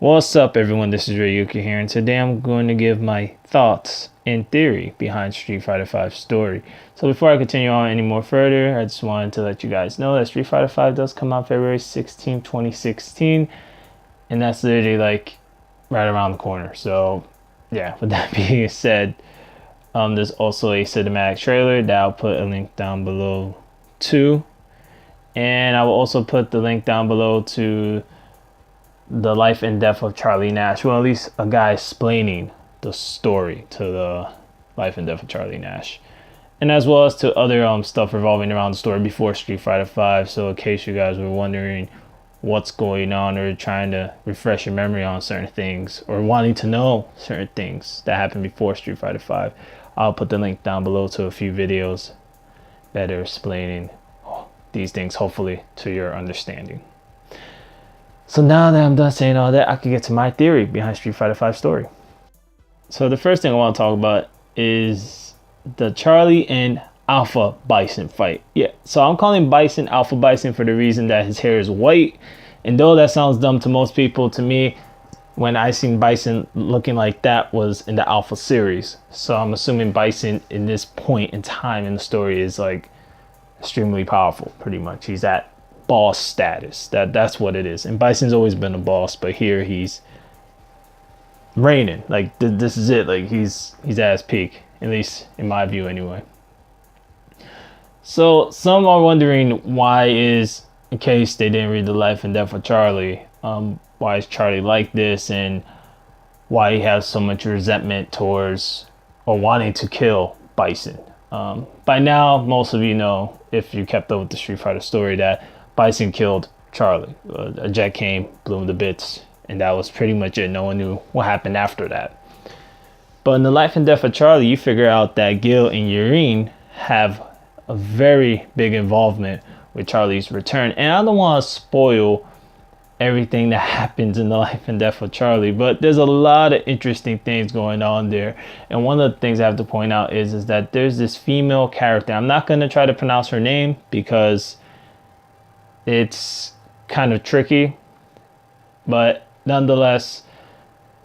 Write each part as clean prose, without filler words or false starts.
What's up, everyone? This is Rayuka here, and today I'm going to give my thoughts and theory behind Street Fighter V's story. So before I continue on any more further, I just wanted to let you guys know that Street Fighter V does come out February 16, 2016, and that's literally like right around the corner. So yeah, with that being said, there's also a cinematic trailer that I'll put a link down below to, and I will also put the link down below to the life and death of Charlie Nash. Well, at least a guy explaining the story to the life and death of Charlie Nash, and as well as to other stuff revolving around the story before Street Fighter V. So in case you guys were wondering what's going on or trying to refresh your memory on certain things or wanting to know certain things that happened before Street Fighter V, I'll put the link down below to a few videos that are explaining these things, hopefully to your understanding. So now that I'm done saying all that, I can get to my theory behind Street Fighter V story. So the first thing I want to talk about is the Charlie and Alpha Bison fight. Yeah, so I'm calling Bison Alpha Bison for the reason that his hair is white. And though that sounds dumb to most people, to me, when I seen Bison looking like that was in the Alpha series. So I'm assuming Bison in this point in time in the story is like extremely powerful, pretty much. He's at boss status. That's what it is. And Bison's always been a boss, but here he's reigning. Like this is it. Like he's at his peak, at least in my view anyway. So some are wondering why is, in case they didn't read the life and death of Charlie, why is Charlie like this and why he has so much resentment towards or wanting to kill Bison. By now, most of you know, if you kept up with the Street Fighter story, that Bison killed Charlie. A jet came, blew him to bits, and that was pretty much it. No one knew what happened after that. But in the life and death of Charlie, you figure out that Gil and Yurine have a very big involvement with Charlie's return. And I don't want to spoil everything that happens in the life and death of Charlie, but there's a lot of interesting things going on there. And one of the things I have to point out is that there's this female character. I'm not going to try to pronounce her name because it's kind of tricky, but nonetheless,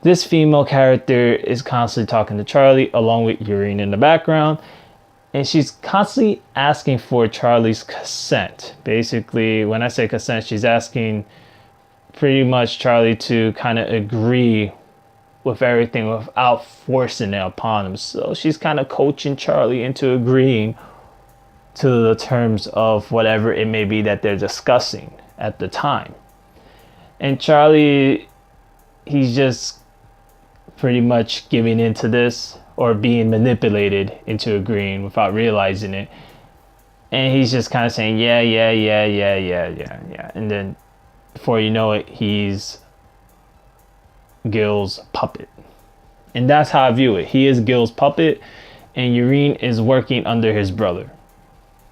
this female character is constantly talking to Charlie along with Yurine in the background, and she's constantly asking for Charlie's consent. Basically, when I say consent, she's asking pretty much Charlie to kind of agree with everything without forcing it upon him. So she's kind of coaching Charlie into agreeing to the terms of whatever it may be that they're discussing at the time. And Charlie, he's just pretty much giving into this or being manipulated into agreeing without realizing it. And he's just kind of saying, yeah. And then before you know it, he's Gil's puppet. And that's how I view it. He is Gil's puppet, and Yurine is working under his brother.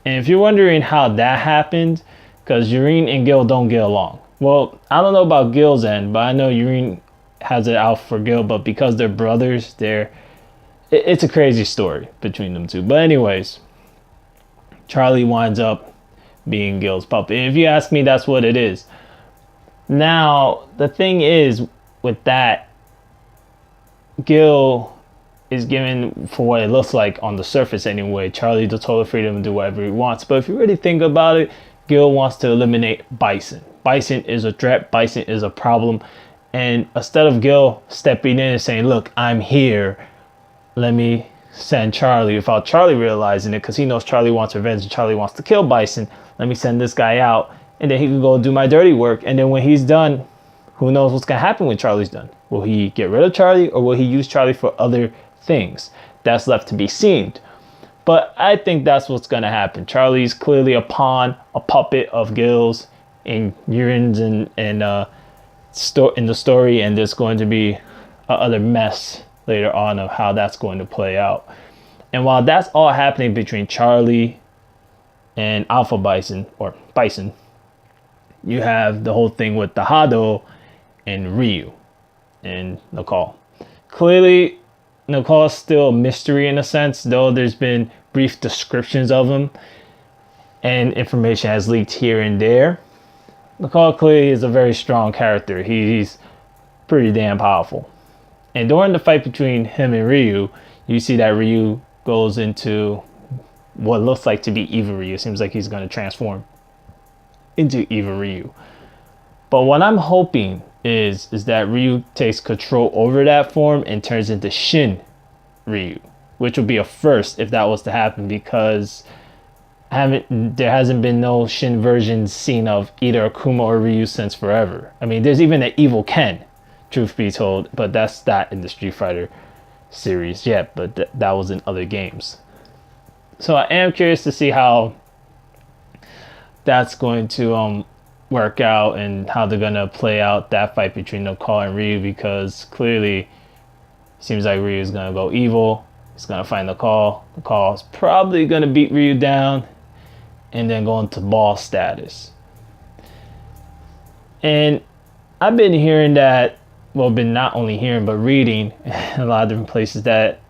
And if you're wondering how that happened, because Yurine and Gil don't get along. Well, I don't know about Gil's end, but I know Yurine has it out for Gil, but because they're brothers, it's a crazy story between them two. But anyways, Charlie winds up being Gil's puppet. And if you ask me, that's what it is. Now, the thing is with that, Gil is given, for what it looks like on the surface anyway, Charlie the total freedom to do whatever he wants. But if you really think about it, Gil wants to eliminate Bison. Bison is a threat. Bison is a problem. And instead of Gil stepping in and saying, look, I'm here, let me send Charlie, without Charlie realizing it, because he knows Charlie wants revenge and Charlie wants to kill Bison, let me send this guy out, and then he can go do my dirty work. And then when he's done, who knows what's going to happen when Charlie's done? Will he get rid of Charlie, or will he use Charlie for other things? That's left to be seen. But I think that's what's going to happen. Charlie's clearly a pawn, a puppet of Gil's and Yurine's in the story, and there's going to be other mess later on of how that's going to play out. And while that's all happening between Charlie and Alpha Bison, or Bison, you have the whole thing with the Hado and Ryu and Nicole. Clearly, Nicole is still a mystery in a sense, though there's been brief descriptions of him and information has leaked here and there. Nicole clearly is a very strong character. He's pretty damn powerful. And during the fight between him and Ryu, you see that Ryu goes into what looks like to be evil Ryu. It seems like he's going to transform into evil Ryu. But what I'm hoping is that Ryu takes control over that form and turns into Shin Ryu, which would be a first if that was to happen, because there hasn't been no Shin versions seen of either Akuma or Ryu since forever. I mean, there's even an evil Ken, truth be told, but that's not in the Street Fighter series yet, but that was in other games. So I am curious to see how that's going to work out and how they're gonna play out that fight between Nicole and Ryu, because clearly it seems like Ryu is gonna go evil. He's gonna find Nicole. Nicole's probably gonna beat Ryu down and then go into boss status. And I've been hearing that, well, been not only hearing but reading in a lot of different places, that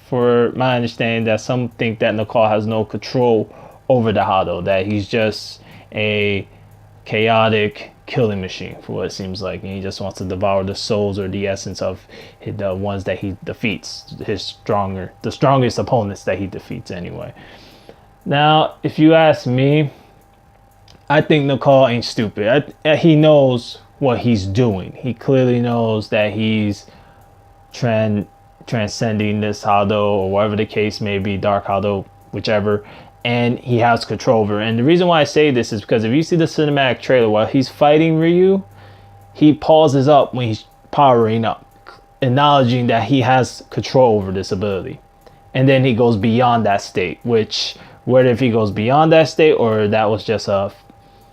for my understanding that some think that Nicole has no control over the Hado, that he's just a chaotic killing machine for what it seems like, and he just wants to devour the souls or the essence of the ones that he defeats, the strongest opponents that he defeats anyway. Now, if you ask me, I think Nicole ain't stupid. He knows what he's doing. He clearly knows that he's transcending this Hado, or whatever the case may be, Dark Hado, whichever, and he has control over it. And the reason why I say this is because if you see the cinematic trailer, while he's fighting Ryu, he pauses up when he's powering up, acknowledging that he has control over this ability. And then he goes beyond that state, which, whether if he goes beyond that state or that was just a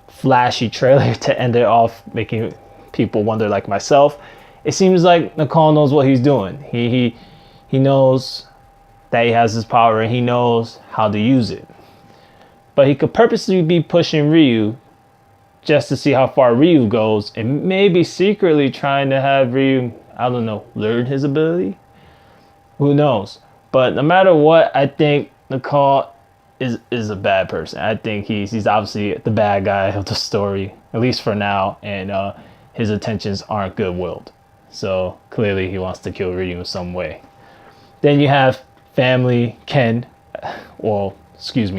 flashy trailer to end it off, making people wonder like myself, it seems like Nicole knows what he's doing. He knows that he has his power and he knows how to use it. But he could purposely be pushing Ryu just to see how far Ryu goes, and maybe secretly trying to have Ryu, I don't know, learn his ability? Who knows? But no matter what, I think Nicole is a bad person. I think he's obviously the bad guy of the story, at least for now, and his intentions aren't good-willed. So clearly he wants to kill Ryu in some way. Then you have Family Ken,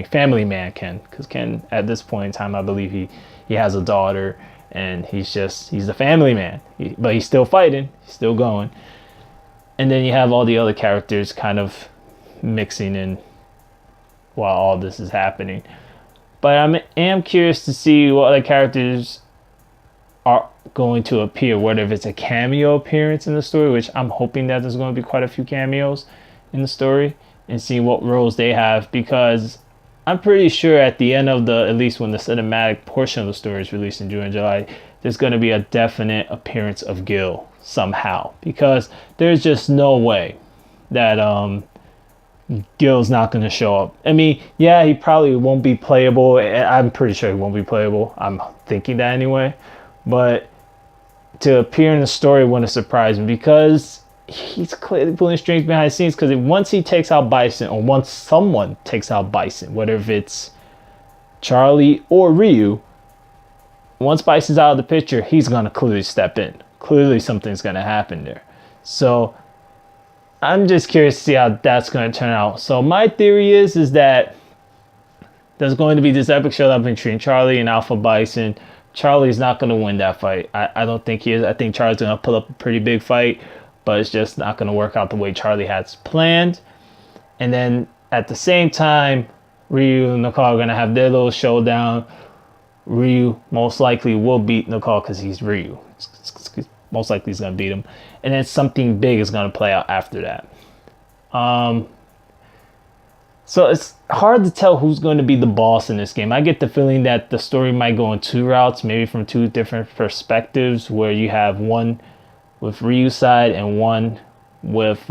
Family Man Ken, because Ken at this point in time, I believe he has a daughter, and he's a family man, but he's still fighting, he's still going. And then you have all the other characters kind of mixing in while all this is happening. But I am curious to see what other characters are going to appear, whether if it's a cameo appearance in the story, which I'm hoping that there's going to be quite a few cameos in the story, and see what roles they have, because I'm pretty sure at the end of at least when the cinematic portion of the story is released in June and July, there's going to be a definite appearance of Gil somehow, because there's just no way that Gil's not going to show up. I mean, yeah, he probably won't be playable. I'm pretty sure he won't be playable. I'm thinking that anyway. But to appear in the story wouldn't surprise me, because he's clearly pulling strings behind the scenes. Because once he takes out Bison, or once someone takes out Bison, whether if it's Charlie or Ryu, once Bison's out of the picture, he's going to clearly step in. Clearly something's going to happen there. So I'm just curious to see how that's going to turn out. So my theory is that there's going to be this epic showdown between Charlie and Alpha Bison. Charlie's not going to win that fight. I don't think he is. I think Charlie's going to pull up a pretty big fight, but it's just not going to work out the way Charlie has planned. And then at the same time, Ryu and Nicole are going to have their little showdown. Ryu most likely will beat Nicole because he's Ryu. Most likely he's going to beat him. And then something big is going to play out after that. So it's hard to tell who's going to be the boss in this game. I get the feeling that the story might go in two routes, maybe from two different perspectives, where you have one with Ryu's side and one with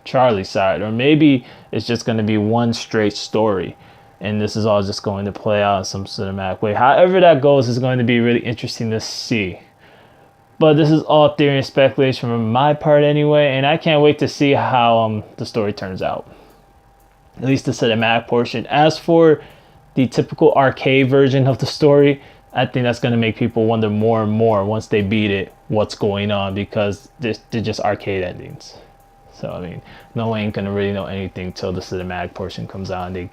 Charlie's side. Or maybe it's just going to be one straight story, and this is all just going to play out in some cinematic way. However that goes is going to be really interesting to see. But this is all theory and speculation from my part anyway, and I can't wait to see how the story turns out. At least the cinematic portion. As for the typical arcade version of the story, I think that's going to make people wonder more and more once they beat it, what's going on, because they're just arcade endings. So I mean, no one ain't gonna really know anything till the cinematic portion comes out. And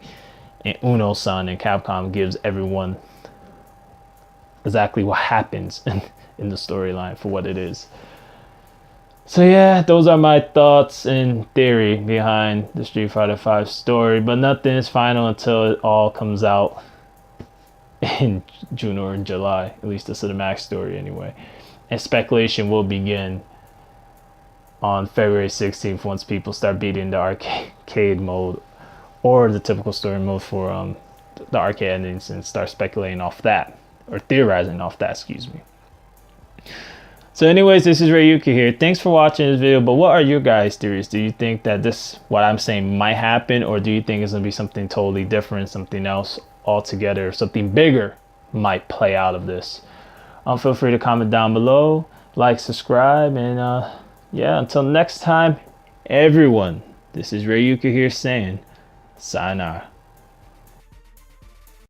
Uno-san and Capcom gives everyone exactly what happens in the storyline for what it is. So yeah, those are my thoughts and theory behind the Street Fighter V story, but nothing is final until it all comes out in June or in July, at least the cinematic story anyway. And speculation will begin on February 16th once people start beating the arcade mode or the typical story mode for the arcade endings and start speculating off that, or theorizing off that, excuse me. So anyways, this is Rayuka here. Thanks for watching this video, but what are your guys' theories? Do you think that this, what I'm saying, might happen, or do you think it's going to be something totally different, something else altogether, something bigger might play out of this? Feel free to comment down below, like, subscribe, and yeah, until next time, everyone, this is Rayuka here saying, sayonara.